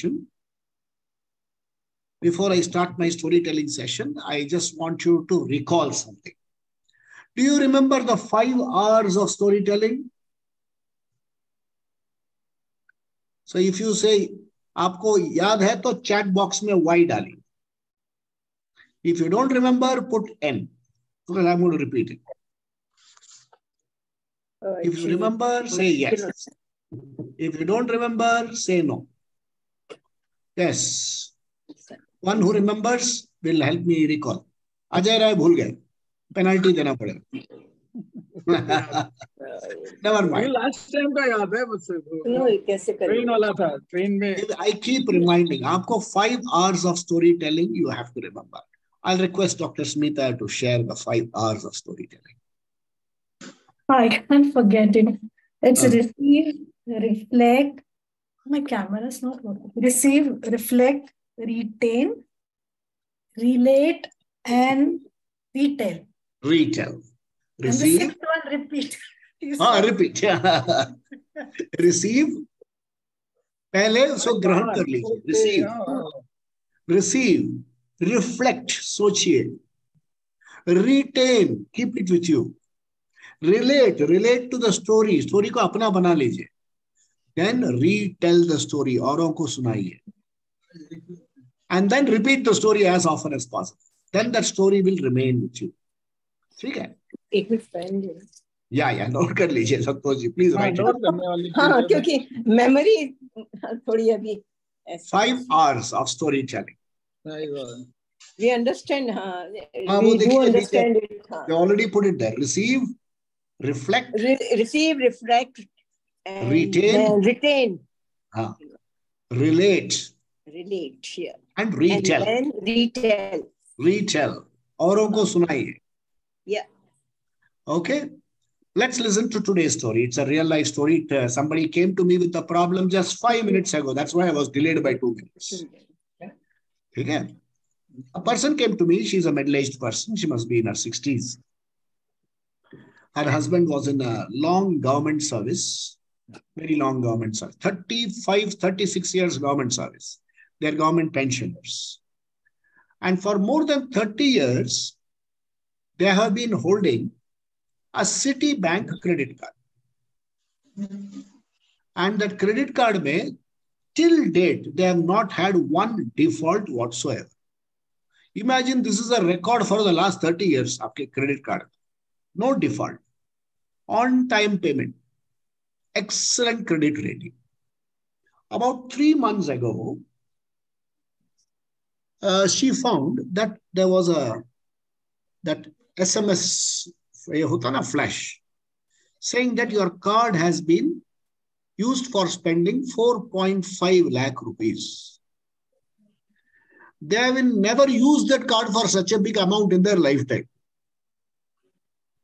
session. Before I start my storytelling session, I just want you to recall something. Do you remember the 5 R's of storytelling? So if you say, आपको याद है तो chat box में Y डालिए. If you don't remember, put N. Because I'm going to repeat it. If you remember, say yes. If you don't remember, say no. Yes. One who remembers will help me recall. Ajay Rai bhul gaye. Penalty dena padega. Never mind. Last time का याद है मुझसे. No, कैसे करें? Train वाला था. Train में. I keep reminding. आपको 5 R's of storytelling you have to remember. I'll request Dr. Smita to share the 5 R's of storytelling. I can't forget it. It's receive, reflect. My camera is not working. Receive, reflect, retain, relate, and retell. Retell. Receive. Receive. And the 6th one, repeat. Repeat. Receive. पहले उसको ग्रहण कर लीजिए. Receive. Receive. Reflect. सोचिए. Retain. Keep it with you. Relate. Relate to the story. Story को अपना बना लीजिए. Then retell the story. औरों को सुनाइए. And then repeat the story as often as possible. Then that story will remain with you. ठीक है? एक मिनट फ्रेंड है. या नोट कर लीजिए Santosh ji. Please write it. हाँ, क्योंकि मेमोरी थोड़ी अभी. 5 R's of storytelling. We understand. We do understand it. They already put it there. Receive, reflect, receive, reflect, and retain, retain. Relate. Relate here. And retell. And then retell. Retell. औरों को सुनाइए. Yeah. Okay. Let's listen to today's story. It's a real life story. Somebody came to me with a problem just 5 minutes ago. That's why I was delayed by 2 minutes. Okay. A person came to me. She's a middle-aged person. She must be in her 60s. Her husband was in a long government service. Very long government service. 35, 36 years government service. They're government pensioners. And for more than 30 years, they have been holding a Citibank credit card. And that credit card may, till date, they have not had one default whatsoever. Imagine this is a record for the last 30 years of credit card. No default. On-time payment. Excellent credit rating. About 3 months ago, she found that there was that SMS flash saying that your card has been used for spending 4.5 lakh rupees. They have never used that card for such a big amount in their lifetime.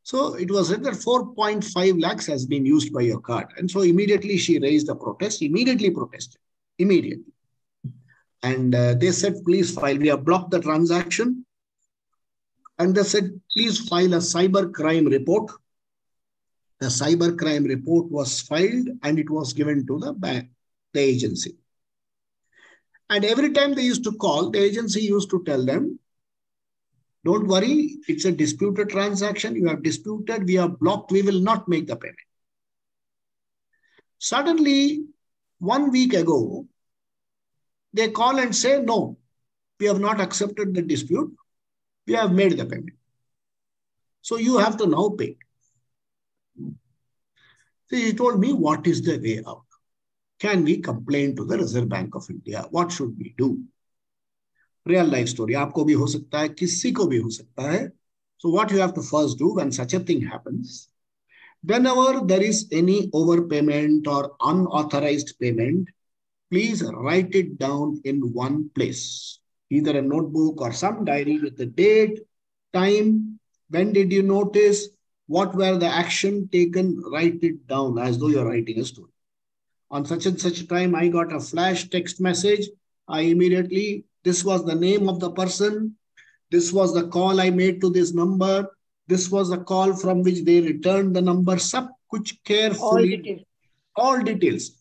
So it was said that 4.5 lakhs has been used by your card. And so immediately she raised a protest, immediately protested, immediately. And they said, please file. We have blocked the transaction. And they said, please file a cyber crime report. The cyber crime report was filed and it was given to the bank, the agency. And every time they used to call, the agency used to tell them, don't worry, it's a disputed transaction. You have disputed, we have blocked, we will not make the payment. Suddenly, 1 week ago, they call and say, no, we have not accepted the dispute. We have made the payment. So you have to now pay. So he told me, what is the way out? Can we complain to the Reserve Bank of India? What should we do? Real life story. आपको भी हो सकता है, किसी को भी हो सकता है. So what you have to first do when such a thing happens, whenever there is any overpayment or unauthorized payment, please write it down in one place. Either a notebook or some diary with the date, time, when did you notice, what were the action taken, write it down as though you're writing a story. On such and such time, I got a flash text message. I immediately, this was the name of the person. This was the call I made to this number. This was the call from which they returned the number. Sab kuch carefully. All details. All details.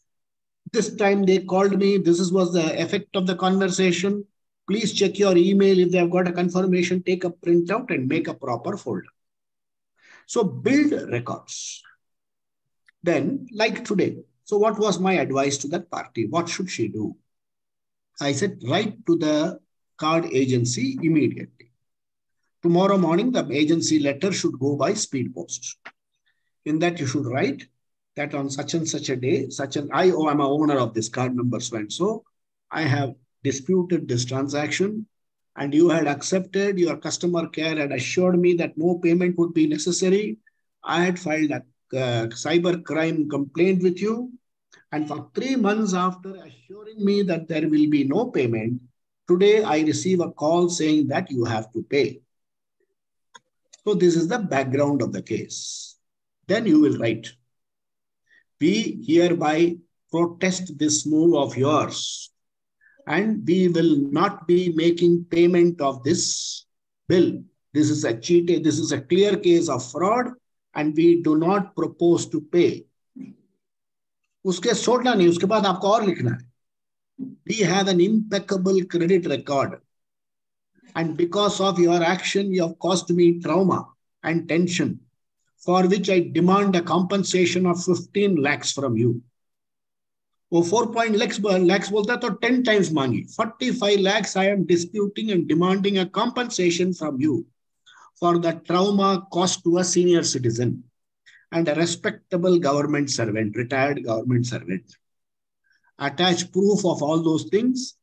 This time they called me. This was the effect of the conversation. Please check your email. If they have got a confirmation, take a printout and make a proper folder. So build records. Then, like today. So what was my advice to that party? What should she do? I said, write to the card agency immediately. Tomorrow morning, the agency letter should go by speed post. In that, you should write that on such and such a day, I'm an owner of this card number, so and so. I have disputed this transaction, and you had accepted. Your customer care had assured me that no payment would be necessary. I had filed a cyber crime complaint with you. And for 3 months after assuring me that there will be no payment, today I receive a call saying that you have to pay. So this is the background of the case. Then you will write, we hereby protest this move of yours, and we will not be making payment of this bill. This is a cheat. This is a clear case of fraud, and we do not propose to pay. उसके छोड़ना नहीं, उसके बाद आपको और लिखना है. We have an impeccable credit record, and because of your action, you have caused me trauma and tension, for which I demand a compensation of 15 lakhs from you. वो 4 lakhs बोलता तो 10 times मांगी. 45 lakhs I am disputing and demanding a compensation from you for the trauma caused to a senior citizen and a respectable government servant, retired government servant. Attach proof of all those things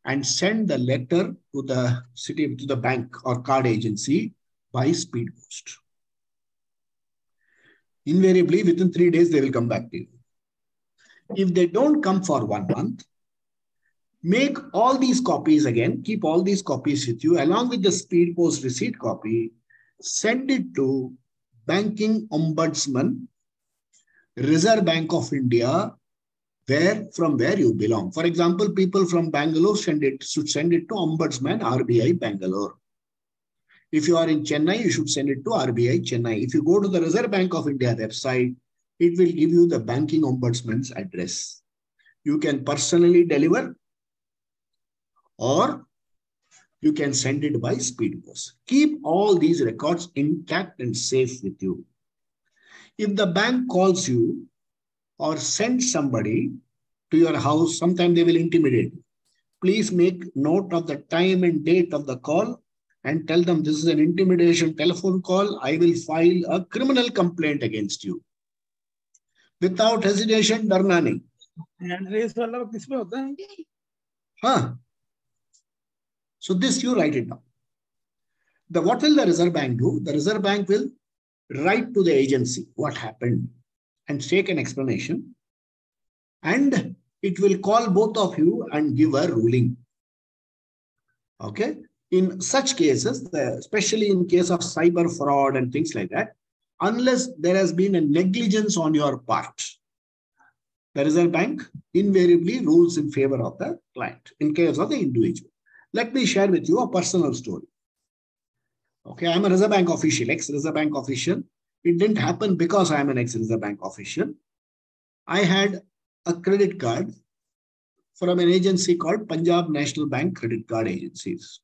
and send the letter to the bank or card agency by speed post. Invariably, within 3 days, they will come back to you. If they don't come for 1 month, make all these copies again, keep all these copies with you along with the speed post receipt copy, send it to Banking Ombudsman, Reserve Bank of India, from where you belong. For example, people from Bangalore should send it to Ombudsman, RBI Bangalore. If you are in Chennai, you should send it to RBI Chennai. If you go to the Reserve Bank of India website, it will give you the Banking Ombudsman's address. You can personally deliver or you can send it by speed post. Keep all these records intact and safe with you. If the bank calls you or sends somebody to your house, sometimes they will intimidate you. Please make note of the time and date of the call and tell them this is an intimidation telephone call. I will file a criminal complaint against you. Without hesitation, डरना नहीं. Address वाला किसमें होता है? हाँ. So this you write it down. What will the Reserve Bank do? The Reserve Bank will write to the agency what happened and take an explanation, and it will call both of you and give a ruling. Okay? In such cases, especially in case of cyber fraud and things like that, unless there has been a negligence on your part, the Reserve Bank invariably rules in favor of the client in case of the individual. Let me share with you a personal story. Okay, I'm a Reserve Bank official, ex-Reserve Bank official. It didn't happen because I am an ex-Reserve Bank official. I had a credit card from an agency called Punjab National Bank Credit Card Agencies.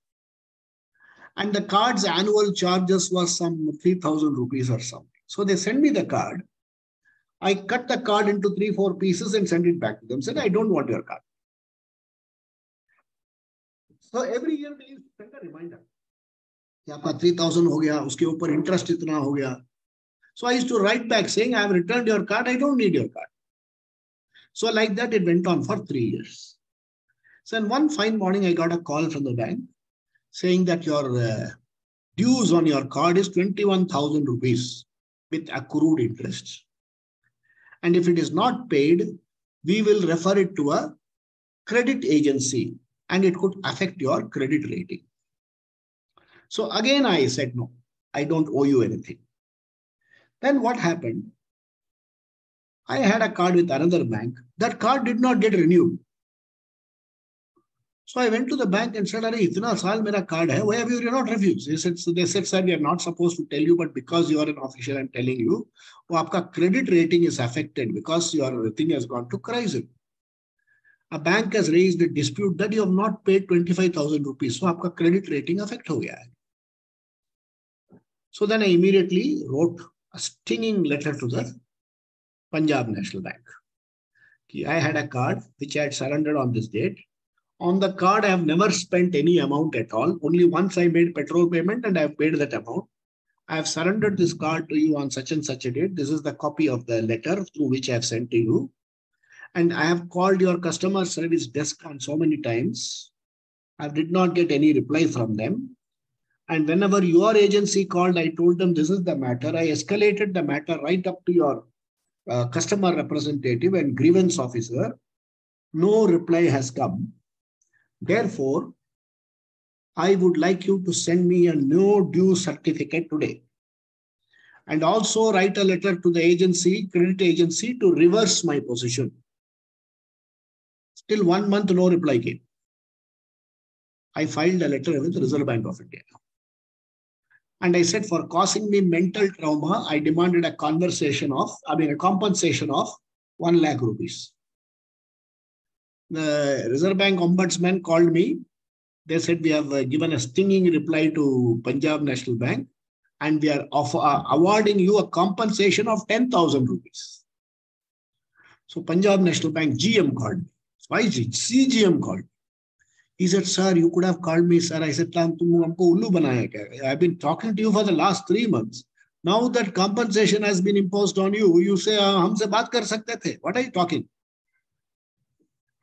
And the card's annual charges was some 3,000 rupees or something. So they sent me the card. I cut the card into 3-4 pieces and sent it back to them. Said, I don't want your card. So every year they used to send a reminder. आपका 3,000 हो गया, उसके ऊपर interest इतना हो गया. So I used to write back saying, I have returned your card, I don't need your card. So like that, it went on for 3 years. So then one fine morning, I got a call from the bank saying that your dues on your card is 21,000 rupees with accrued interest. And if it is not paid, we will refer it to a credit agency and it could affect your credit rating. So again, I said, no, I don't owe you anything. Then what happened? I had a card with another bank. That card did not get renewed. So I went to the bank and said, "Arey, itna saal mera card hai, why have you not refused?" They said, "Sir, we are not supposed to tell you, but because you are an official, I'm telling you, aapka credit rating is affected because your thing has gone to crisis." a bank has raised a dispute that you have not paid 25,000 rupees. So आपका credit rating affect हो गया है. So then I immediately wrote a stinging letter to the Punjab National Bank. I had a card which I had surrendered on this date. On the card, I have never spent any amount at all. Only once I made petrol payment and I have paid that amount. I have surrendered this card to you on such and such a date. This is the copy of the letter through which I have sent to you. And I have called your customer service desk on so many times. I did not get any reply from them. And whenever your agency called, I told them this is the matter. I escalated the matter right up to your customer representative and grievance officer. No reply has come. Therefore, I would like you to send me a no due certificate today. And also write a letter to the agency, credit agency, to reverse my position. Still 1 month, no reply came. I filed a letter with the Reserve Bank of India. And I said, for causing me mental trauma, I demanded a compensation of 1 lakh rupees. The Reserve Bank Ombudsman called me. They said, we have given a stinging reply to Punjab National Bank and we are awarding you a compensation of 10,000 rupees. So Punjab National Bank GM called me. Why CGM called me? He said, sir, you could have called me, sir. I said, I've been talking to you for the last 3 months. Now that compensation has been imposed on you, you say, humse baat kar sakte the. What are you talking?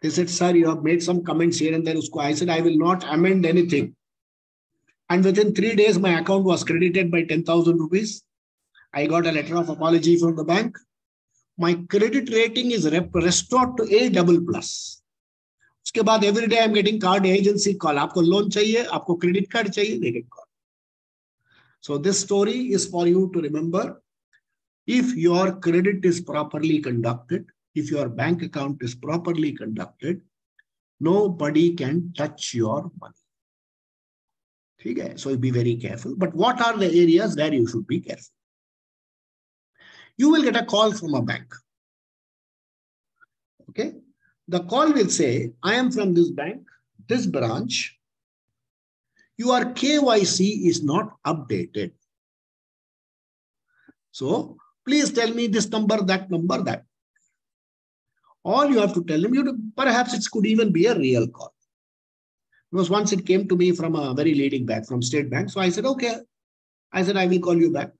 They said, sir, you have made some comments here and there. I said, I will not amend anything. And within 3 days, my account was credited by 10,000 rupees. I got a letter of apology from the bank. My credit rating is restored to A++. उसके बाद every day I'm getting card agency call. आपको loan चाहिए, आपको credit card चाहिए, they get call. So this story is for you to remember. If your credit is properly conducted, if your bank account is properly conducted, nobody can touch your money. Okay? So be very careful. But what are the areas where you should be careful? You will get a call from a bank. Okay? The call will say, I am from this bank, this branch. Your KYC is not updated. So please tell me this number, that number, that. All you have to tell them, perhaps it could even be a real call. Because once it came to me from a very leading bank, from State Bank. So I said, okay. I said, I will call you back.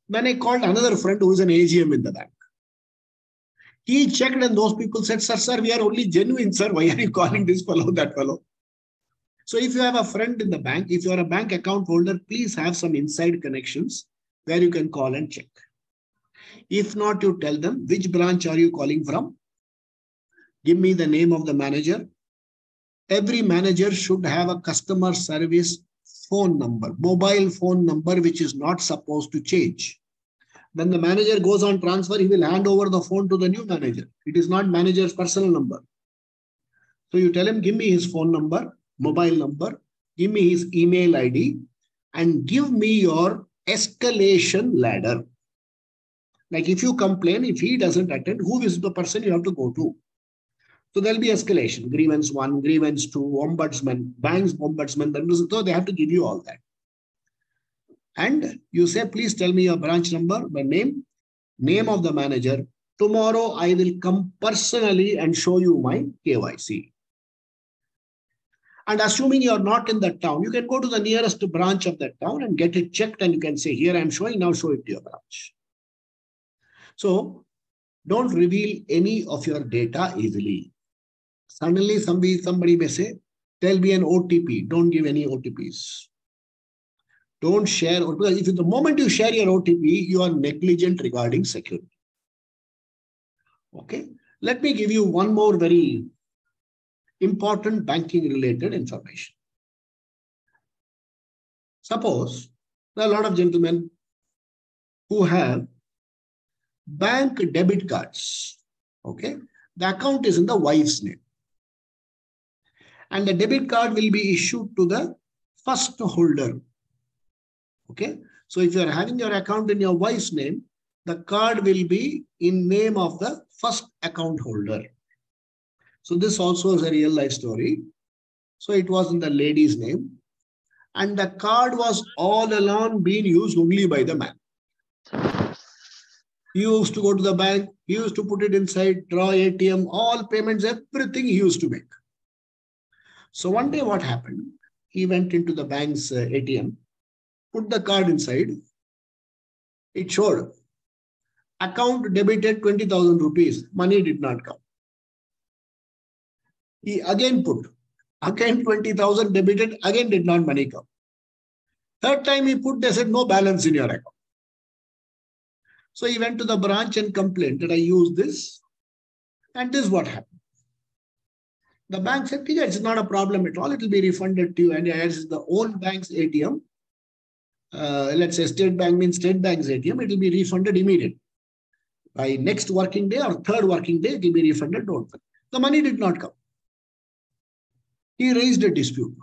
Then I called another friend who is an AGM in the bank. He checked and those people said, sir, we are only genuine, sir. Why are you calling this fellow, that fellow? So if you have a friend in the bank, if you are a bank account holder, please have some inside connections where you can call and check. If not, you tell them, which branch are you calling from? Give me the name of the manager. Every manager should have a customer service phone number, mobile phone number, which is not supposed to change. When the manager goes on transfer, he will hand over the phone to the new manager. It is not manager's personal number. So you tell him, give me his phone number, mobile number, give me his email ID, and give me your escalation ladder. Like if you complain, if he doesn't attend, who is the person you have to go to? So there'll be escalation, grievance 1, grievance 2, ombudsman, bank's ombudsman. So they have to give you all that. And you say, please tell me your branch number, my name of the manager. Tomorrow I will come personally and show you my KYC. And assuming you're not in that town, you can go to the nearest branch of that town and get it checked. And you can say, here I'm showing, now show it to your branch. So don't reveal any of your data easily. Suddenly somebody may say, there'll be an OTP. Don't give any OTPs. Don't share, because if the moment you share your OTP, you are negligent regarding security. Okay. Let me give you one more very important banking related information. Suppose there are a lot of gentlemen who have bank debit cards. Okay. The account is in the wife's name. And the debit card will be issued to the first holder. Okay. So if you are having your account in your wife's name, the card will be in name of the first account holder. So this also is a real life story. So it was in the lady's name. And the card was all along being used only by the man. He used to go to the bank. He used to put it inside, draw ATM, all payments, everything he used to make. So one day what happened? He went into the bank's ATM, put the card inside. It showed account debited 20,000 rupees. Money did not come. He again put, again 20,000 debited, again did not money come. Third time he put, they said no balance in your account. So he went to the branch and complained that I used this, and this is what happened. The bank said, it's not a problem at all. It will be refunded to you. And as the own bank's ATM, let's say State Bank means State Bank's ATM, it will be refunded immediately. By next working day or third working day, it will be refunded. Don't worry. The money did not come. He raised a dispute.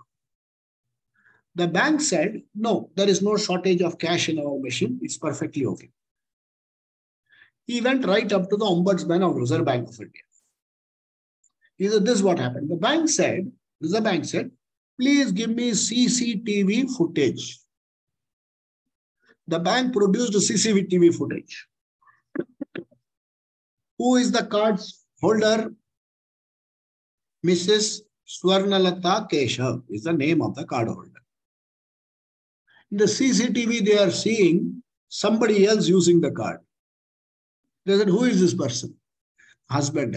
The bank said, no, there is no shortage of cash in our machine. It's perfectly okay. He went right up to the Ombudsman of Reserve Bank of India. He said, this is what happened. The bank said, Reserve Bank said, please give me CCTV footage. The bank produced CCTV footage. Who is the card's holder? Mrs. Swarnalata Keshav is the name of the card holder. In the CCTV, they are seeing somebody else using the card. They said, who is this person? Husband.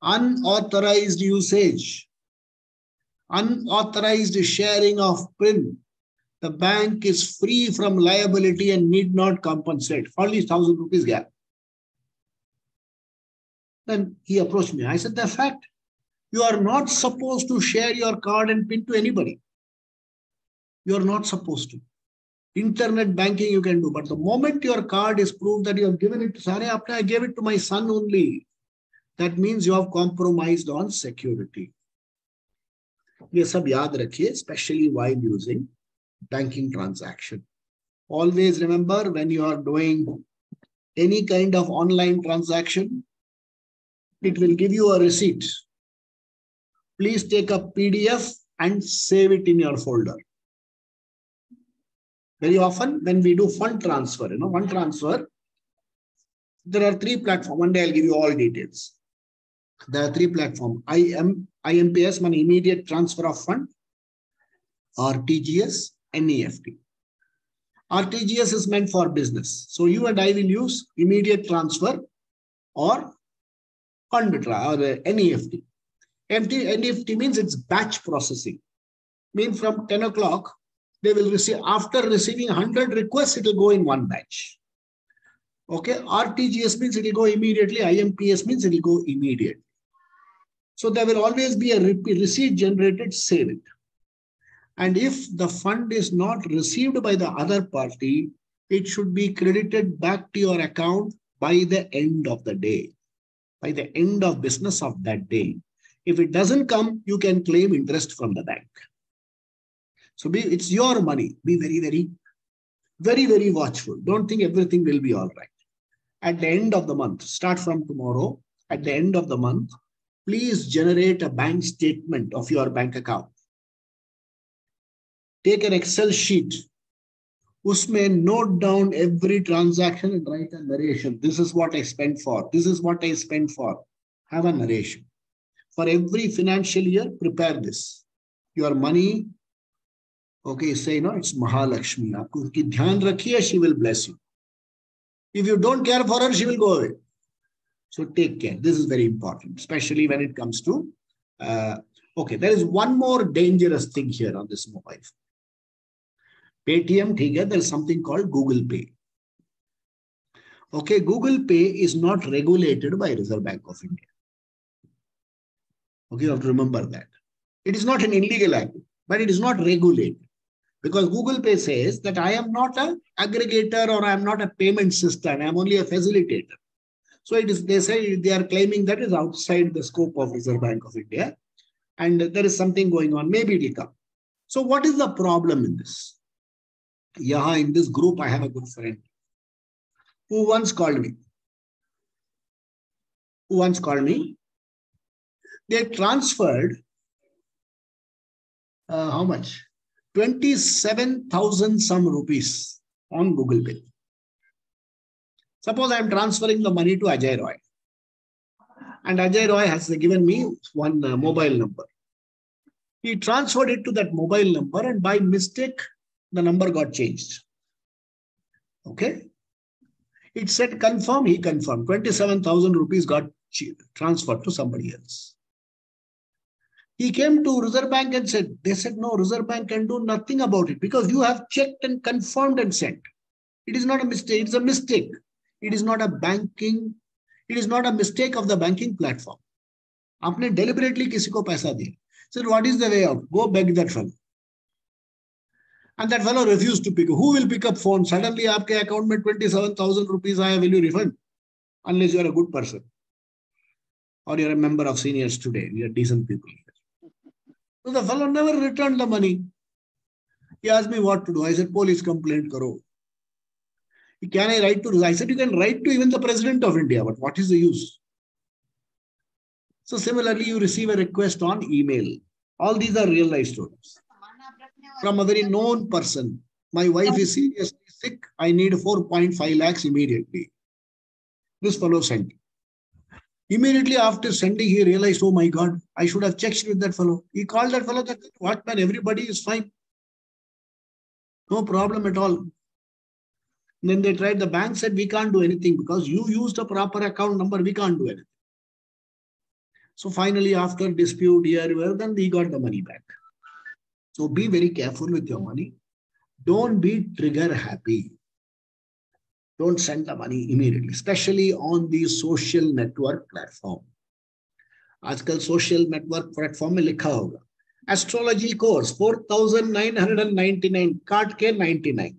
Unauthorized usage. Unauthorized sharing of PIN. The bank is free from liability and need not compensate. Only 1,000 rupees gap. Then he approached me. I said, the fact, you are not supposed to share your card and PIN to anybody. You are not supposed to. Internet banking you can do. But the moment your card is proved that you have given it to Sare, I gave it to my son only. That means you have compromised on security. Ye sab yaad rakhiye, especially while using banking transaction. Always remember when you are doing any kind of online transaction, it will give you a receipt. Please take a PDF and save it in your folder. Very often when we do fund transfer, one transfer, there are three platforms. One day I'll give you all details. There are three platforms. IMPS, money immediate transfer of fund, RTGS, NEFT. RTGS is meant for business. So you and I will use immediate transfer or fund or NEFT. NEFT means it's batch processing. Means from 10 o'clock, they will receive, after receiving 100 requests, it will go in one batch. Okay, RTGS means it will go immediately. IMPS means it will go immediately. So there will always be a receipt generated, save it. And if the fund is not received by the other party, it should be credited back to your account by the end of the day, by the end of business of that day. If it doesn't come, you can claim interest from the bank. So it's your money. Be very, very watchful. Don't think everything will be all right. At the end of the month, start from tomorrow, at the end of the month, please generate a bank statement of your bank account. Take an Excel sheet. Usme note down every transaction and write a narration. This is what I spent for. This is what I spent for. Have a narration. For every financial year, prepare this. Your money, okay, say, it's Mahalakshmi. Aapko uski dhyan rakhiye, she will bless you. If you don't care for her, she will go away. So take care. This is very important, especially when it comes to, okay, there is one more dangerous thing here on this mobile phone. Paytm, there is something called Google Pay. Okay, Google Pay is not regulated by Reserve Bank of India. Okay, you have to remember that. It is not an illegal act, but it is not regulated. Because Google Pay says that I am not an aggregator or I am not a payment system. I am only a facilitator. So it is, they say they are claiming that is outside the scope of Reserve Bank of India. And there is something going on. Maybe it will come. So what is the problem in this? Yeah, in this group, I have a good friend who once called me. They transferred how much? 27,000 some rupees on Google Pay. Suppose I am transferring the money to Ajay Roy. And Ajay Roy has given me one mobile number. He transferred it to that mobile number and by mistake, the number got changed. Okay. It said confirm, he confirmed. 27,000 rupees got transferred to somebody else. He came to Reserve Bank and said, they said, no, Reserve Bank can do nothing about it because you have checked and confirmed and sent. It is not a mistake. It's a mistake. It is not a banking. It is not a mistake of the banking platform. आपने deliberately किसी को पैसा दिया. Said, what is the way out? Go beg that fellow. And that fellow refused to pick up. Who will pick up phone? Suddenly, आपके account में 27,000 rupees आया. Will you refund? Unless you are a good person. Or you are a member of seniors today. You are decent people. So the fellow never returned the money. He asked me what to do. I said, police complaint karo. Can I write to? I said, you can write to even the President of India, but what is the use? So similarly, you receive a request on email. All these are real life stories. From a very known person. My wife is seriously sick. I need 4.5 lakhs immediately. This fellow sent. Immediately after sending, he realized, oh my God, I should have checked with that fellow. He called that fellow, what man, everybody is fine. No problem at all. Then they tried, the bank said, we can't do anything because you used a proper account number, we can't do anything. So finally, after dispute here, then he got the money back. So be very careful with your money. Don't be trigger happy. Don't send the money immediately, especially on the social network platform. आजकल social network platform में लिखा होगा. Astrology course, 4,999, काट के 99.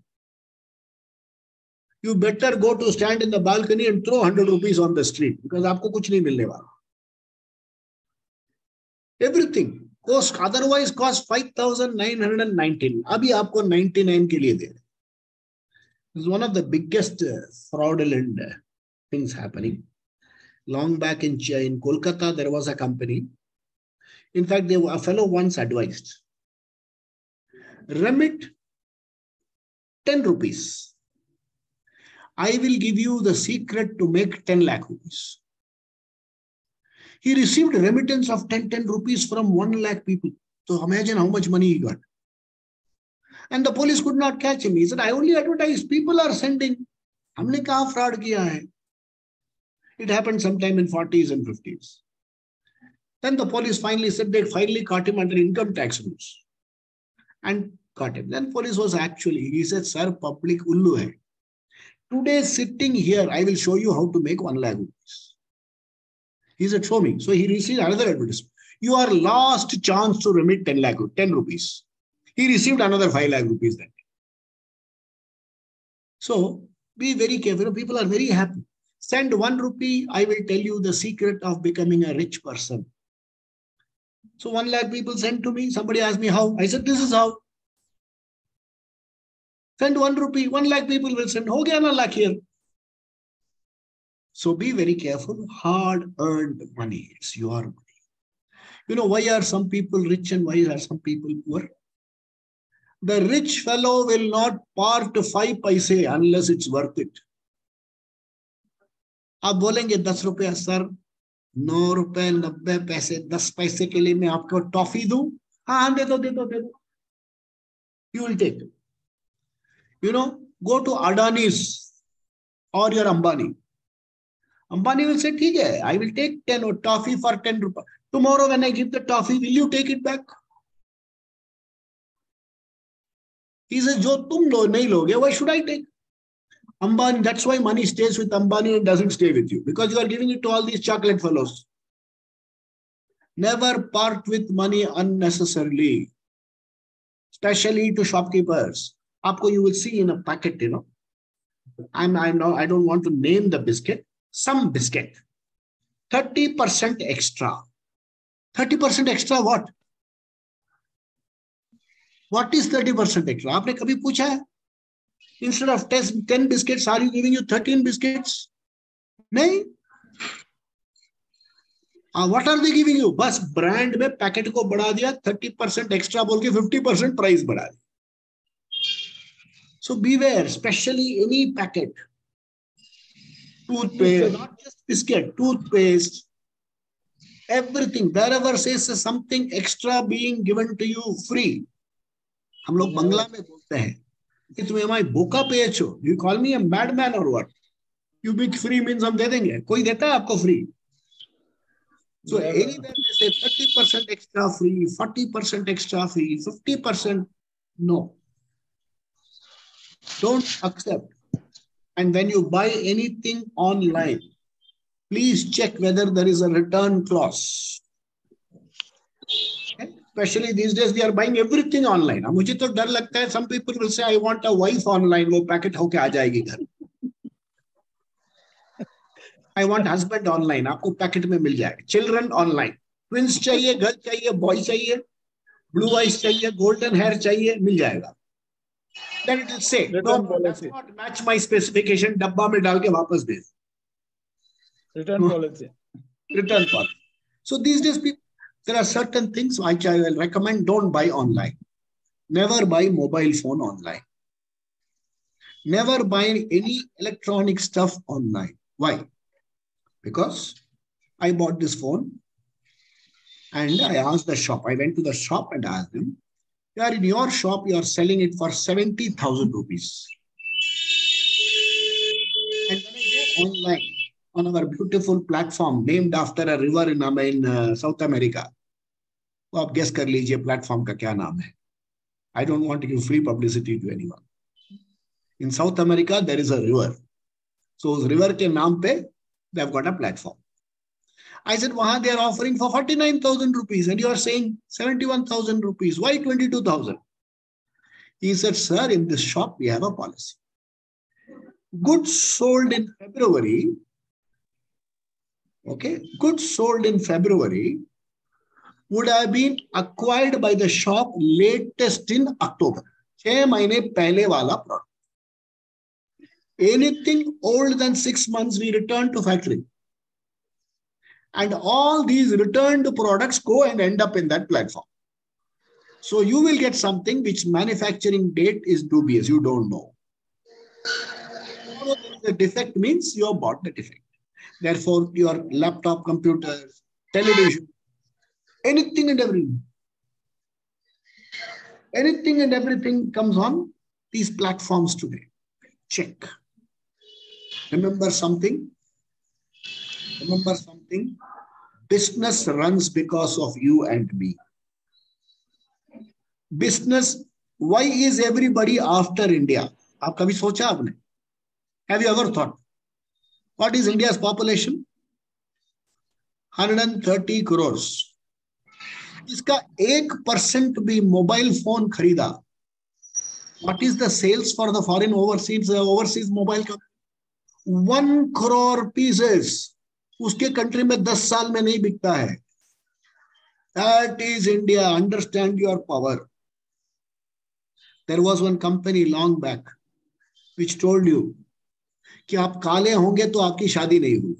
You better go to stand in the balcony and throw 100 rupees on the street because आपको कुछ नहीं मिलने वाला. Everything. Cost otherwise cost 5,919. अभी आपको 99 के लिए दे रहे. This is one of the biggest fraudulent things happening. Long back in Kolkata, there was a company. In fact, a fellow once advised, remit 10 rupees. I will give you the secret to make 10 lakh rupees. He received a remittance of 10 rupees from 1 lakh people. So imagine how much money he got. And the police could not catch him. He said, I only advertise. People are sending. हमने कहाँ fraud किया है? It happened sometime in 40s and 50s. Then the police finally said they finally caught him under income tax rules. And caught him. Then police was actually, he said, sir, public ullu hai. Today sitting here, I will show you how to make 1 lakh rupees. He said, show me. So he received another advertisement. You are last chance to remit 10 rupees. He received another 5 lakh rupees that day. So be very careful. People are very happy. Send 1 rupee. I will tell you the secret of becoming a rich person. So 1 lakh people sent to me. Somebody asked me how. I said, this is how. Send 1 rupee. 1 lakh people will send. Ho gaya na lakh here. So be very careful. Hard-earned money. It's your money. You know, why are some people rich and why are some people poor? The rich fellow will not part 5 paise unless it's worth it. आप बोलेंगे 10 रुपया sir 9 रुपए 90 पैसे 10 पैसे के लिए मैं आपको टॉफी दूं हाँ दे दो you will take it. You know, go to Adani's or your Ambani will say ठीक है I will take 10 or toffee for 10 rupees. Tomorrow when I give the toffee, will you take it back? He says जो तुम नहीं लोगे why should I take? Ambani, that's why money stays with Ambani and doesn't stay with you. Because you are giving it to all these chocolate fellows. Never part with money unnecessarily. Especially to shopkeepers. Aapko you will see in a packet, you know. I don't want to name the biscuit. Some biscuit. 30% extra. 30% extra what? What is 30% extra? Aapne kabhi pucha hai? Instead of 10 biscuits, are you giving you 13 biscuits? No. What are they giving you? बस brand में packet को बढ़ा दिया, 30% extra बोल के 50% price बढ़ा दिया. So beware, especially any packet. Toothpaste, not just biscuit, toothpaste, everything, wherever says something extra being given to you free. हम लोग बंगला में बोलते हैं कि तुम हमारी बोका पे हो. You call me a madman or what? You big free means हम दे देंगे. कोई देता है आपको free? So anywhere they say 30% extra free, 40% extra free, 50%, no. Don't accept. And when you buy anything online, please check whether there is a return clause. Okay? Especially these days, we are buying everything online. मुझे तो डर लगता है. Some people will say, I want a wife online. वो packet होके आ जाएगी घर. I want husband online. आपको पैकेट में मिल जाएगा. Children online. Twins चाहिए, girl चाहिए, boy चाहिए, blue eyes चाहिए, golden hair चाहिए, मिल जाएगा. Then it will say, no, does not match my specification. डब्बा में डाल के वापस दे. Return policy. Return policy. So these days, people, there are certain things which I will recommend. Don't buy online. Never buy mobile phone online. Never buy any electronic stuff online. Why? Because I bought this phone and I asked the shop. I went to the shop and asked them, "Yeah, in your shop, you are selling it for 70,000 rupees. And when I go online on our beautiful platform named after a river in South America, तो आप guess कर लीजिए platform का क्या नाम है. I don't want to give free publicity to anyone. In South America, there is a river. So उस river के नाम पे they have got a platform. I said, wahan they are offering for 49,000 rupees and you are saying 71,000 rupees. Why 22,000? He said, sir, in this shop, we have a policy. Goods sold in February, okay, goods sold in February would have been acquired by the shop latest in October. 6 महीने पहले वाला product. Anything older than 6 months, we return to factory. And all these returned products go and end up in that platform. So you will get something which manufacturing date is dubious. You don't know. The defect means you have bought the defect. Therefore, your laptop, computers, television, anything and everything comes on these platforms today. Check. Remember something? Business runs because of you and me. Business, why is everybody after India? आप कभी सोचा आपने? Have you ever thought? What is India's population? 130 crores. इसका 1% भी mobile phone खरीदा. What is the sales for the foreign overseas mobile company? 1 crore pieces. उसके country में 10 साल में नहीं बिकता है. That is India. Understand your power. There was one company long back which told you कि आप काले होंगे तो आपकी शादी नहीं हुई.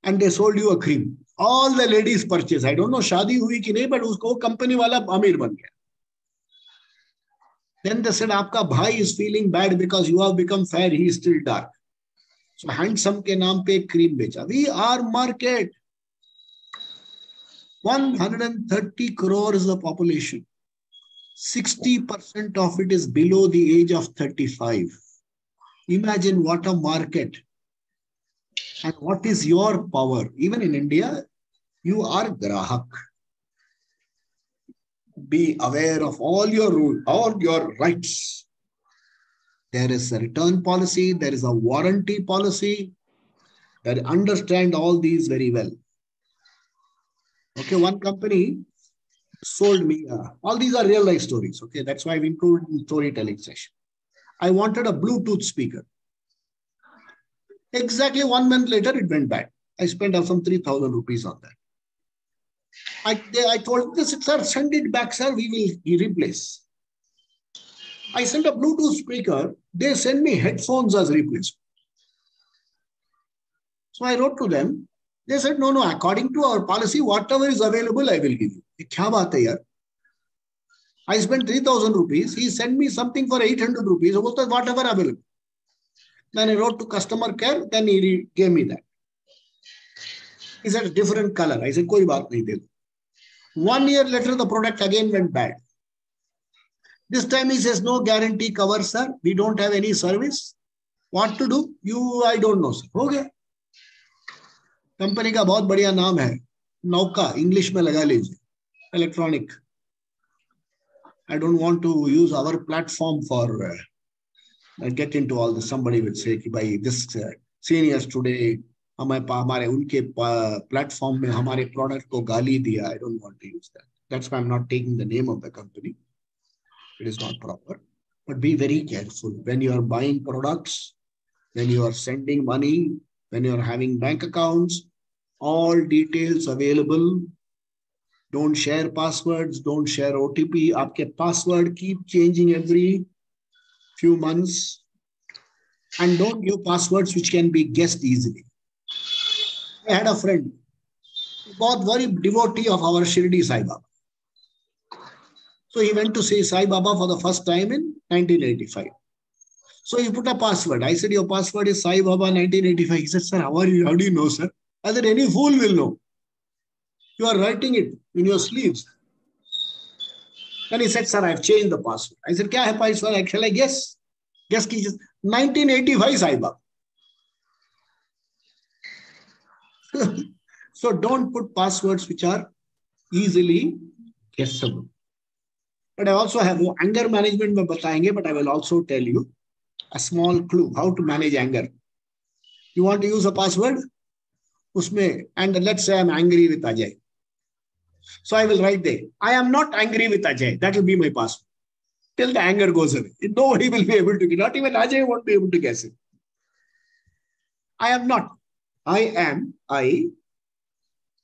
And they sold you a cream. All the ladies purchase. I don't know शादी हुई कि नहीं, but उसको कंपनी वाला अमीर बन गया. Then they said आपका भाई is feeling bad because you have become fair. He is still dark. So handsome के नाम पे क्रीम बेचा. We are market. 130 crore is the population. 60% of it is below the age of 35. Imagine what a market. And what is your power? Even in India, you are grahak. Be aware of all your rules, all your rights. There is a return policy. There is a warranty policy. That understand all these very well. Okay, one company sold me, all these are real life stories. Okay, that's why I've included in storytelling session. I wanted a Bluetooth speaker. Exactly 1 month later, it went bad. I spent some 3,000 rupees on that. I told this, sir, send it back, sir. We will replace. I sent a Bluetooth speaker. They send me headphones as replacement. So I wrote to them, They said, no, according to our policy, whatever is available, I will give you. Kya baat hai yaar? I spent 3,000 rupees. He sent me something for 800 rupees. Whatever available. Then I wrote to customer care. Then he gave me that. He said, a different color. I said, koi baat nahi de. 1 year later, the product again went bad. This time he says, no guarantee cover, sir. We don't have any service. What to do? I don't know, sir. Okay. Company का बहुत बढ़िया नाम है नौका English में लगा लीजिए electronic I don't want to use our platform for get into all this. Somebody would say कि भाई this seniors today हमारे उनके platform में हमारे product को गाली दिया. I don't want to use that. That's why I'm not taking the name of the company. It is not proper. But be very careful when you are buying products, when you are sending money, when you are having bank accounts. All details available. Don't share passwords. Don't share OTP. Aapke password keep changing every few months. And don't give passwords which can be guessed easily. I had a friend, बहुत very devotee of our Shirdi Sai Baba. So he went to see Sai Baba for the first time in 1985. So he put a password. I said, your password is Sai Baba 1985. He said, sir, how do you know, sir? I said, any fool will know. You are writing it in your sleeves. Then he said, sir, I have changed the password. I said, kya hai password? Shall I guess? Guess ki 1985 Sai Baba. So don't put passwords which are easily guessable. But I also have anger management mein batayenge, but I will also tell you a small clue how to manage anger. You want to use a password? Usme, and let's say I'm angry with Ajay. So I will write there, I am not angry with Ajay. That will be my password. Till the anger goes away. Nobody will be able to get, not even Ajay won't be able to guess it. I am not. I am,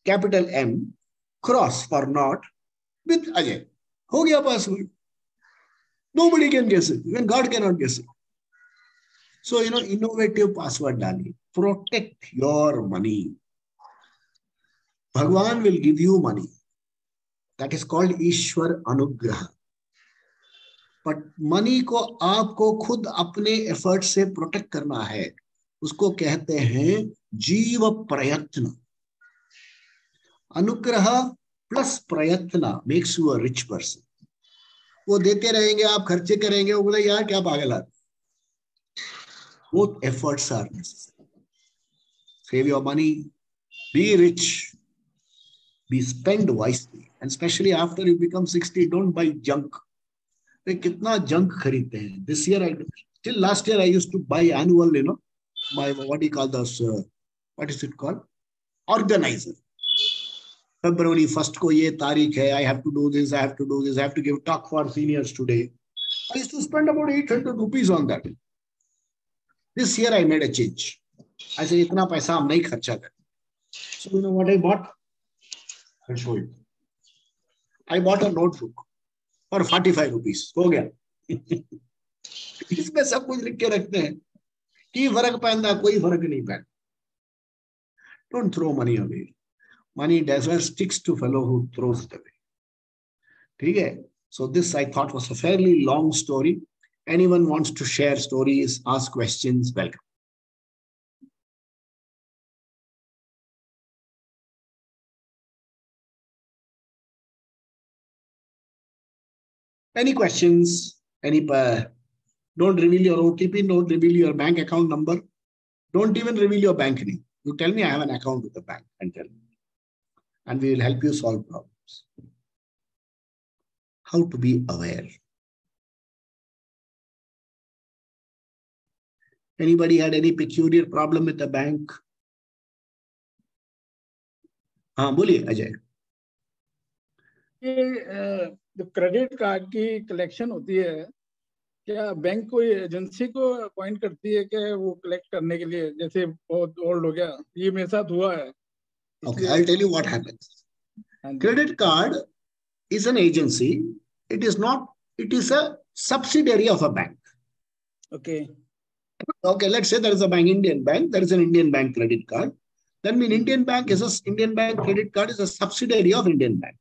capital M, cross for not, with Ajay. Ho gaya password. Nobody can guess it. Even God cannot guess it. So, innovative password dali. Protect your money. Bhagwan will give you money. That is called Ishwar Anugraha. But money को आपको खुद अपने effort से protect करना है. उसको कहते हैं जीव प्रयत्न. अनुग्रह plus प्रयत्न makes you a rich person. वो देते रहेंगे, आप खर्चे करेंगे, वो बोले यार क्या पागल आदमी. Both efforts are necessary. Save your money, be rich, be spent wisely, and especially after you become 60, don't buy junk. कितना junk खरीदते हैं. This year, till last year, I used to buy annual, my, what do you call this, what is it called? Organizer. February 1st ko ye tarikh hai, I have to do this, I have to do this, I have to give talk for seniors today. I used to spend about 800 rupees on that. This year I made a change. I said, itna paisa hum nahi kharcha kar. So you know what I bought? I'll show you. I bought a notebook for 45 rupees. हो गया. इसमें सब कुछ लिख के रखते हैं. की फर्क पैंदा, कोई फर्क नहीं पैंदा. Don't throw money away. Money never sticks to fellow who throws it away. ठीक है? So this I thought was a fairly long story. Anyone wants to share stories, ask questions, welcome. Any questions? Don't reveal your OTP, don't reveal your bank account number. Don't even reveal your bank name. You tell me I have an account with the bank and tell me. And we will help you solve problems. How to be aware. Anybody had any peculiar problem with the bank? हाँ बोलिए अजय. ये जो credit card की collection होती है, क्या bank कोई agency को अपॉइंट करती है क्या वो कलेक्ट करने के लिए? जैसे बहुत ओल्ड हो गया, ये मेरे साथ हुआ है. Okay, I'll tell you what happens. Credit card is an agency. It is not. It is a subsidiary of a bank. Okay. Okay, let's say there is a bank, Indian bank. There is an Indian bank credit card. That means Indian Bank credit card is a subsidiary of Indian Bank.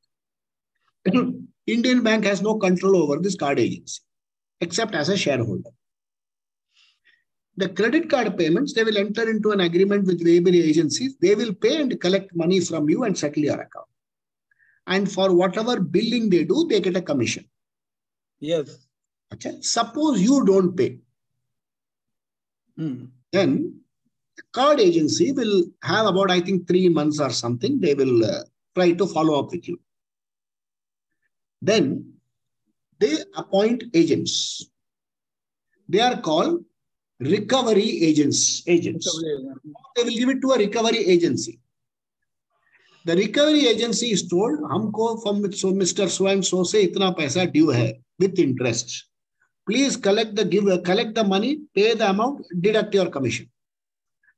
Indian Bank has no control over this card agency, except as a shareholder. The credit card payments, they will enter into an agreement with various agencies. They will pay and collect money from you and settle your account. And for whatever billing they do, they get a commission. Yes. Okay. Suppose you don't pay. Then the card agency will have about, I think, 3 months or something. They will try to follow up with you. Then they appoint agents. They are called recovery agents. They will give it to a recovery agency. The recovery agency is told, हमको from Mr. So and so से इतना पैसा due है with interest. Please collect the money, pay the amount, deduct your commission.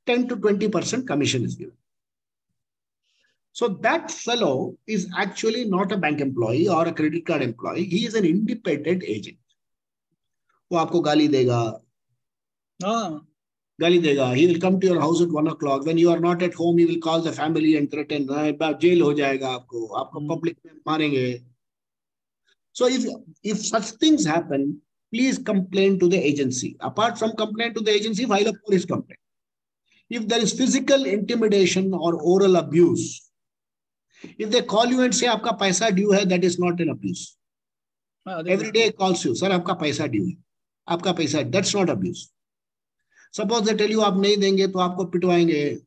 10 to 20% commission is given. So that fellow is actually not a bank employee or a credit card employee. He is an independent agent. वो आपको गाली देगा. गाली देगा. He will come to your house at 1 o'clock. When you are not at home, he will call the family and threaten. Jail हो जाएगा आपको. आपको public में मारेंगे. So if such things happen, please complain to the agency. Apart from complaint to the agency, file a police complaint. If there is physical intimidation or oral abuse, if they call you and say, "Aapka paisa due hai," that is not an abuse. Every day calls you, "Sir, aapka paisa due hai. Aapka paisa," that's not abuse. Suppose they tell you, "Aap nahi denge, to aapko pitwaenge."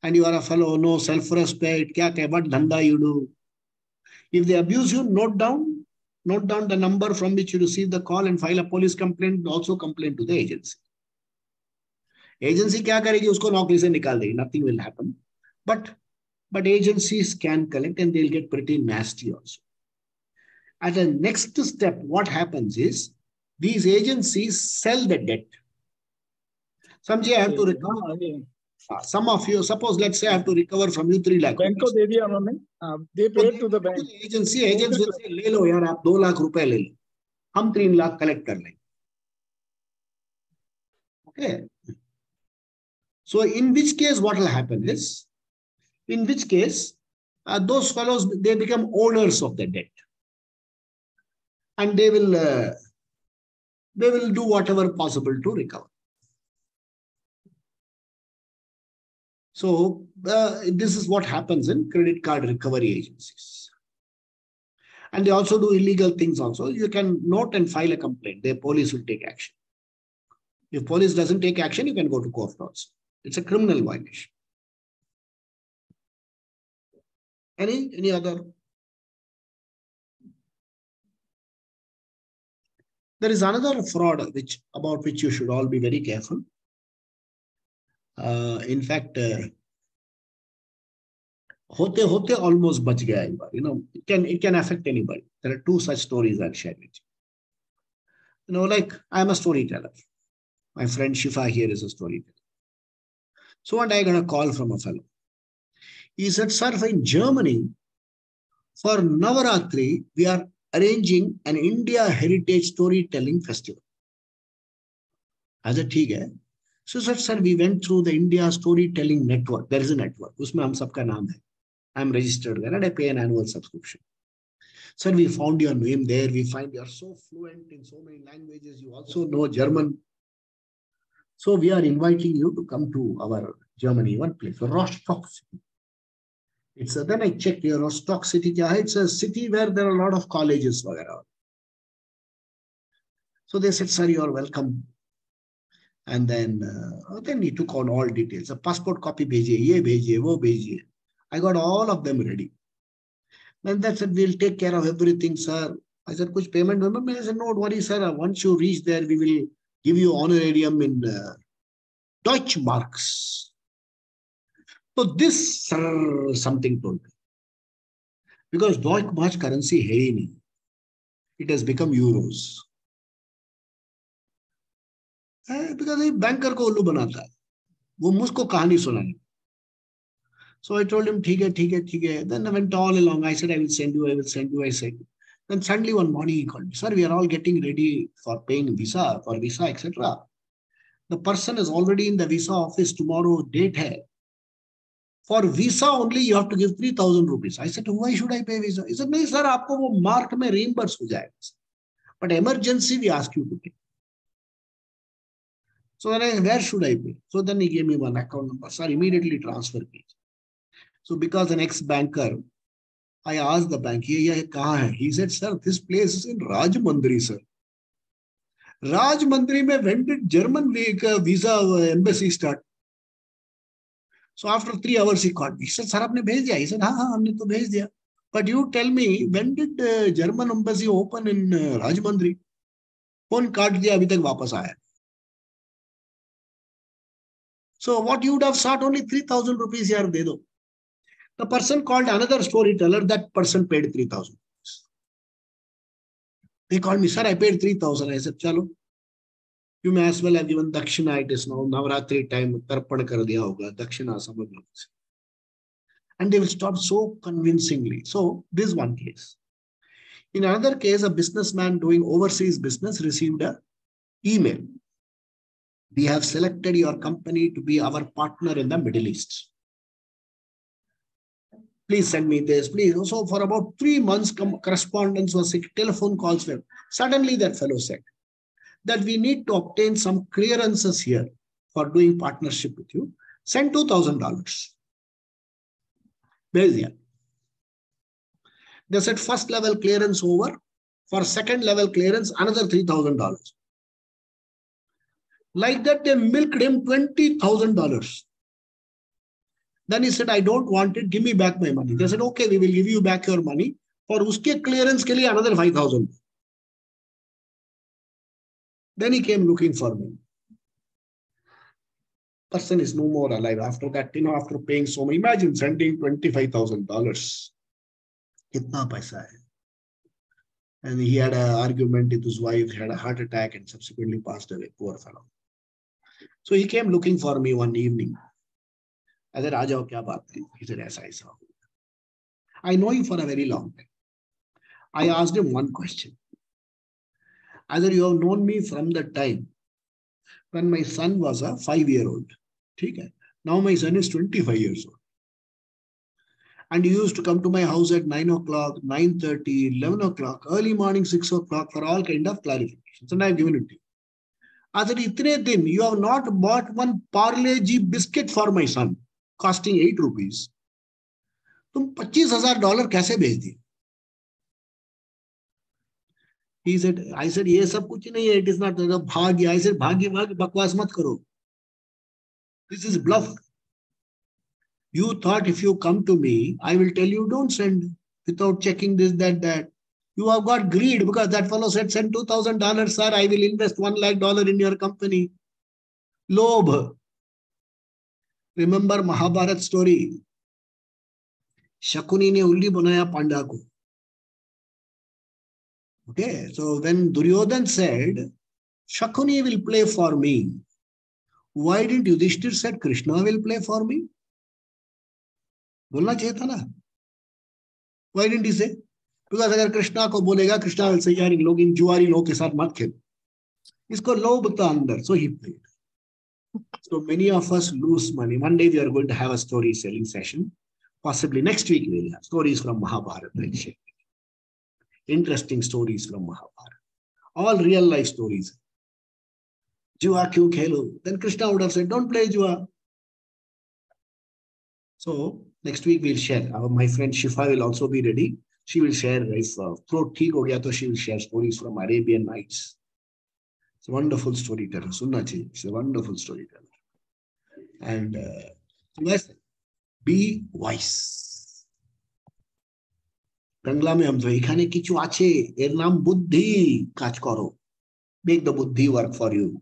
And you are a fellow, no self-respect, what dhanda you do. If they abuse you, note down the number from which you receive the call and file a police complaint. Also complain to the agency. Agency क्या करेगी? उसको नौकरी से निकाल देगी. Nothing will happen. But agencies can collect and they'll get pretty nasty also. At the next step, what happens is these agencies sell the debt. Samjhe, I have to recover. Some of you, suppose, let's say I have to recover from you 3 lakh. Bank को दे दिया उन्होंने. They paid to the bank. Agents will say, ले लो यार, आप 2 लाख रुपए ले लो. हम 3 lakh collect कर लेंगे. Okay. So in which case, what will happen is, those fellows, they become owners of the debt. And they will do whatever possible to recover. So this is what happens in credit card recovery agencies. And they also do illegal things also. You can note and file a complaint. The police will take action. If police doesn't take action, you can go to court also. It's a criminal violation. Any other? There is another fraud about which you should all be very careful. In fact, hote almost bach gaya ek baar. It can affect anybody. There are 2 such stories I'll share with you. Like I'm a storyteller. My friend Shifa here is a storyteller. So one day I got a call from a fellow. He said, "Sir, in Germany, for Navaratri, we are arranging an India Heritage Storytelling Festival." I said, "ठीक है." So said, "Sir, we went through the India Storytelling Network. There is a network. उसमें हम सबका नाम है. I'm registered there and I pay an annual subscription. Sir, we found your name there. We find you are so fluent in so many languages. You also know German. So we are inviting you to come to our Germany, one place, Rostock City." Then I checked here, Rostock City. It's a city where there are a lot of colleges. So they said, "Sir, you are welcome." And then he took on all details. A passport copy bhejiye, ye bhejiye, wo bhejiye. I got all of them ready. Then they said, "We'll take care of everything, sir." I said, "Kuch payment?" I said, "No, don't worry, sir. Once you reach there, we will give you honorarium in Deutsche Marks." So this, sir, something told me. Because Deutsche Marks currency hai hi nahi. It has become euros. Because he banker ko ullu banata hai. वो मुझको कहानी सुनाए. So I told him, "ठीक है." Then I went all along. I said, I will send you. I said. Then suddenly one morning he called me. "Sir, we are all getting ready for paying visa, etc. The person is already in the visa office tomorrow, date hai. For visa only, you have to give 3,000 rupees. I said, why should I pay visa? He said, no, sir, aapko wo marked mein reimburse ho jayega. But emergency, we ask you to pay. So then where should I pay? So then he gave me one account number. Sir, immediately transfer please. So because an ex-banker, I asked the bank, ye kahan hai? He said, sir, this place is in Rajmundry, sir. Rajmundry mein when did German visa embassy start? So after 3 hours he called me. He said, sir, aapne bhej diya? He said, हाँ, हमने तो भेज दिया. But you tell me, when did German embassy open in Rajmundry? Phone काट दिया, अभी तक वापस आया. So what you would have sought, only 3,000 rupees here, de do. The person called another storyteller, that person paid 3,000 rupees. They called me, sir, I paid 3,000. I said, chalo, you may as well have given Dakshina. It is now Navratri time, Tarpan kar diya hoga, Dakshina samajh lo. And they will stop so convincingly. So this is one case. In another case, a businessman doing overseas business received an email. We have selected your company to be our partner in the Middle East. Please send me this, please. So for about 3 months, correspondence was, telephone calls were. Suddenly that fellow said that we need to obtain some clearances here for doing partnership with you. Send $2,000. They said first level clearance over. For second level clearance, another $3,000. Like that, they milked him $20,000. Then he said, I don't want it. Give me back my money. They said, okay, we will give you back your money. For uske clearance ke liye another 5,000. Then he came looking for me. Person is no more alive. After that, after paying so much, imagine sending $25,000. Kitna paisa hai? And he had an argument with his wife, had a heart attack and subsequently passed away. Poor fellow. So he came looking for me one evening. I said, Aajao, kya baat hai? He said, aisa, aisa. I know him for a very long time. I asked him one question. I said, you have known me from the time when my son was a 5-year-old. Now my son is 25 years old. And he used to come to my house at 9 o'clock, 9:30, 11 o'clock, early morning, 6 o'clock for all kind of clarifications. And I have given it to you. I said, itne din, you have not bought one Parle-G biscuit for my son, costing 8 rupees. Tum $25,000 kaise bhej diye? He said, I said, ye sab kuch nahi hai, it is not bhagya. I said, bhagya, bakwas mat karo. This is bluff. You thought if you come to me, I will tell you, don't send without checking this, that. You have got greed because that fellow said, send $2,000, sir. I will invest $1 lakh in your company. Lobh. Remember Mahabharat story. Shakuni ne ulli banaya Panda ko. Okay, so when Duryodhan said, Shakuni will play for me, why didn't Yudhishthir said Krishna will play for me? बोलना चाहिए था ना. Why didn't he say? Because अगर कृष्णा को बोलेगा, Krishna will say, यार इन लोग इन जुआरी लोग के साथ मत खेल. इसको लोभ था अंदर, so he played. So many of us lose money. One day we are going to have a story selling session. Possibly next week we will have stories from Mahabharata. Interesting stories from Mahabharata. All real life stories. Jua kyun khelo? Then Krishna would have said, don't play Jua. So next week we'll share. My friend Shifa will also be ready. She will share, if throat theek ho gaya, to she will share stories from Arabian Nights. It's a wonderful storyteller. Sunna chahiye. She's a wonderful storyteller. And be wise. Bangla mein hum ekhane kichu ache, er naam buddhi kaj karo. Make the buddhi work for you.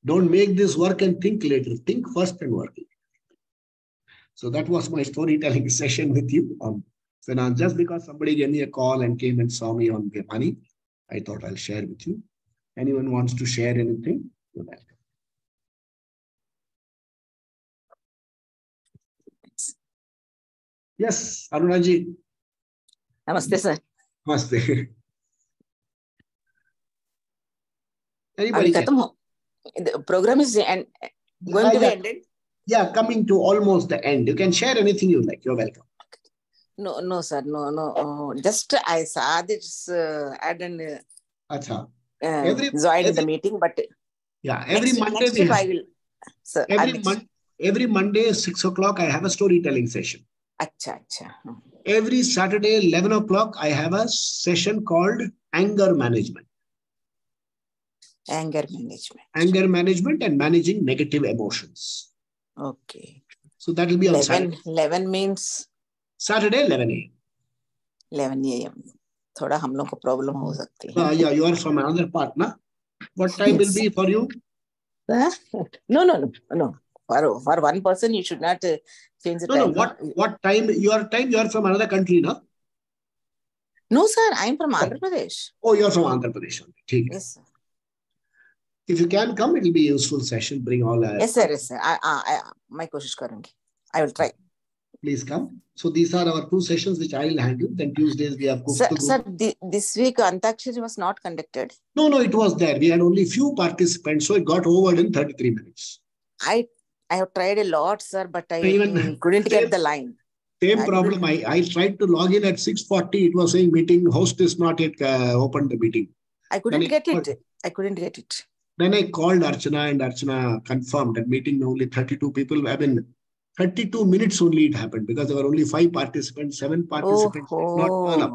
Don't make this work and think later. Think first and work later. So that was my storytelling session with you. So now just because somebody gave me a call and came and saw me on Money, I thought I'll share with you. Anyone wants to share anything? Go back. Yes, Arunaji. Namaste, sir. Namaste. Anybody? The program is going to be ended. Yeah, coming to almost the end. You can share anything you like. You're welcome. No, sir. No. Just I saw this ad and joined the meeting, but every Monday next week I will. Sir, every Monday 6 o'clock I have a storytelling session. Acha. Every Saturday 11 o'clock I have a session called anger management. Anger management. Anger management and managing negative emotions. Okay. So that will be on Saturday. 11 means? Saturday 11 a.m. 11 a.m. थोड़ा हम लोग को problem हो सकती है. Yeah, you are from another part, na? What time will be for you? No. For one person, you should not change the time. No. What time? You are from another country, no? No, sir. I am from Andhra Pradesh. Oh, you are from Andhra Pradesh. Yes, sir. If you can come, it will be a useful session. Bring all. Yes, sir. My कोशिश करूँगी. I will try. Please come. So these are our 2 sessions which I will handle. Then Tuesdays we have. Sir, this week Antakshari was not conducted. No, it was there. We had only few participants, so it got over in 33 minutes. I have tried a lot, sir, but I couldn't get the line. Same problem. I tried to log in at 6:40. It was saying meeting host is not yet opened the meeting. I couldn't get it. Then I called Archana and Archana confirmed that meeting only 32 people. 32 minutes only it happened because there were only 5 participants, 7 participants did not turn up.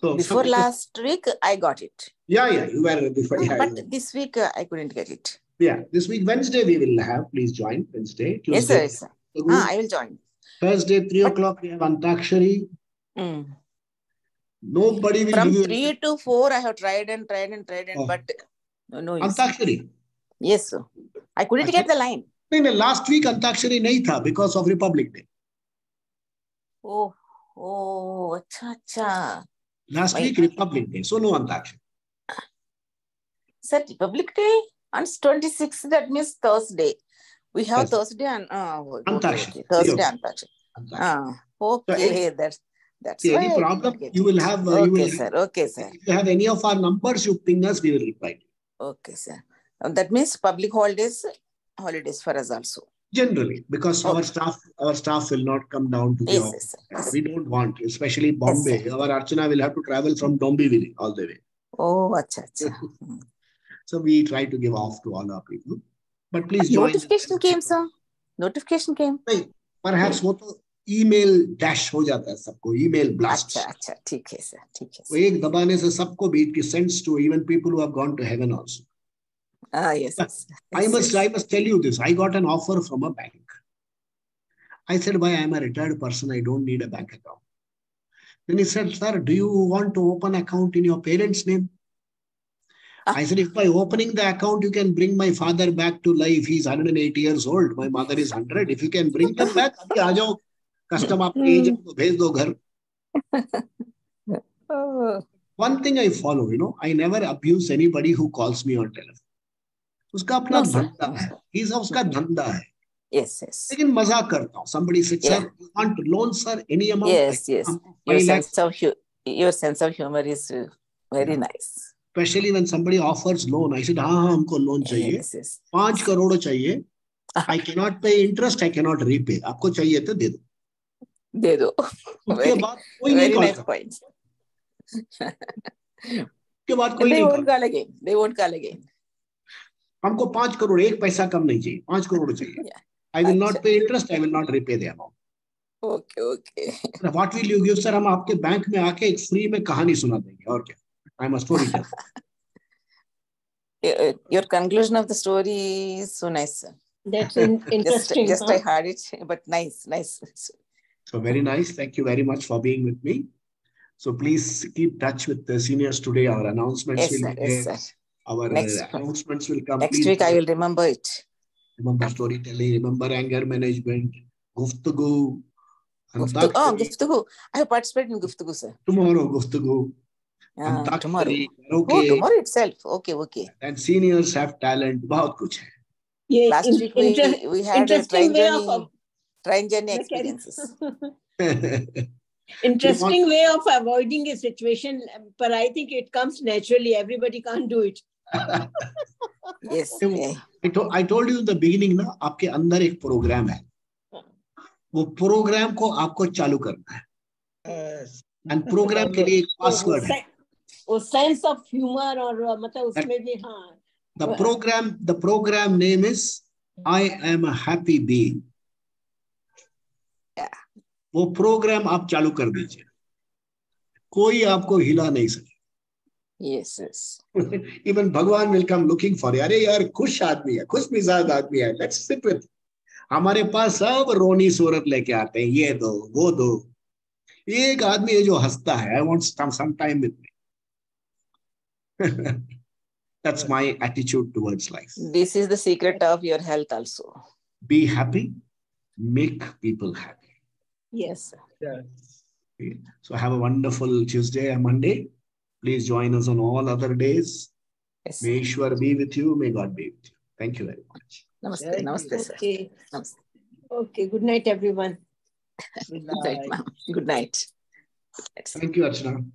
So before last week, I got it. Yeah, you were before. But this week, I couldn't get it. Yeah, this week, Wednesday, we will have. Please join Wednesday. Tuesday, yes, sir. I will join. Thursday, 3 o'clock, we have Antakshari. Nobody will From give you 3 to 4, I have tried, but no use. Antakshari? Yes, sir. I couldn't get the line. No, last week Antakshari nahi tha because of Republic Day. Oh, acha. Last week Republic Day, so no Antakshari. Sir, Republic Day on 26th, that means Thursday. We have Thursday and Antakshari. Thursday Antakshari. Okay, that's why. Any problem you will have. Okay, sir. If you have any of our numbers, you ping us, we will reply. Okay, sir. That means public holidays for us also. Generally, because our staff will not come down to the office. Yes. We don't want, especially Bombay. Yes, our Archana will have to travel from Dombivli all the way. Oh, acha. So we try to give off to all our people. But please join. Notification came, sir. Notification came. Perhaps email dash हो जाता है सबको, email blast. अच्छा, ठीक है sir. वो एक दबाने से सबको beat sends to even people who have gone to heaven also. Yes. I must tell you this. I got an offer from a bank. I said, why? I'm a retired person. I don't need a bank account. Then he said, sir, do you want to open an account in your parents' name? I said, if by opening the account, you can bring my father back to life. He's 108 years old. My mother is 100. If you can bring them back, custom agent ko bhej do ghar. One thing I follow, I never abuse anybody who calls me on telephone. उसका अपना धंधा है, उसका धंधा है. Yes. लेकिन मजाक करता हूँ. Somebody said, sir, you want to loan, sir, any amount? Yes. Your sense of humor is very nice. Especially when somebody offers loan, I said, हाँ हमको loan चाहिए. Yes. 5 करोड़ चाहिए. I cannot pay interest, I cannot repay. आपको चाहिए तो दे दो. उसके बाद कोई नहीं कॉल करता. उसके बाद कोई नहीं call. They won't call again. हमको 5 करोड़, 1 पैसा कम नहीं चाहिए, 5 करोड़ चाहिए. I will not pay interest, I will not repay the amount. Okay. What will you give, sir? हम आपके बैंक में आके एक फ्री में कहानी सुना देंगे और क्या? I'm a storyteller. Your conclusion of the story is so nice, sir. That's interesting. Just I heard it, but nice. So very nice. Thank you very much for being with me. So please keep touch with the seniors today. Our announcements will be there. Our announcements will come. Next week I will remember it. Remember storytelling, remember anger management, Guftagu. Guftagu. I have participated in Guftagu, sir. Tomorrow, Guftagu. Tomorrow. Tomorrow itself. Okay. And seniors have talent. बहुत कुछ है. Yeah, last week we had train journey experiences. Interesting way of avoiding a situation, but I think it comes naturally. Everybody can't do it. Yes. I told you in the beginning ना, आपके अंदर एक programme है, वो programme को आपको चालू करना है, एंड प्रोग्राम के लिए एक पासवर्ड है. वो सेंस ऑफ ह्यूमर और मतलब उसमें भी हाँ. The program name is I am a happy being. वो प्रोग्राम आप चालू कर दीजिए, कोई आपको हिला नहीं सके. Yes, yes. Even Bhagwan will come looking for you. अरे यार खुश आदमी है, खुश मिजाज आदमी है, let's sit with. हमारे पास सब रोनी सूरत लेके आते हैं, ये दो वो दो. ये एक आदमी है जो हंसता है. I want some time with me. That's my attitude towards life. This is the secret of your health also. Be happy, make people happy. Yes. Yes. Okay. So have a wonderful Tuesday and Monday. Please join us on all other days. Yes. May Ishwar be with you. May God be with you. Thank you very much. Namaste. Namaste, sir. Okay. Namaste. Okay. Good night, everyone. Good night, ma'am. Good night. Thank you, Archana.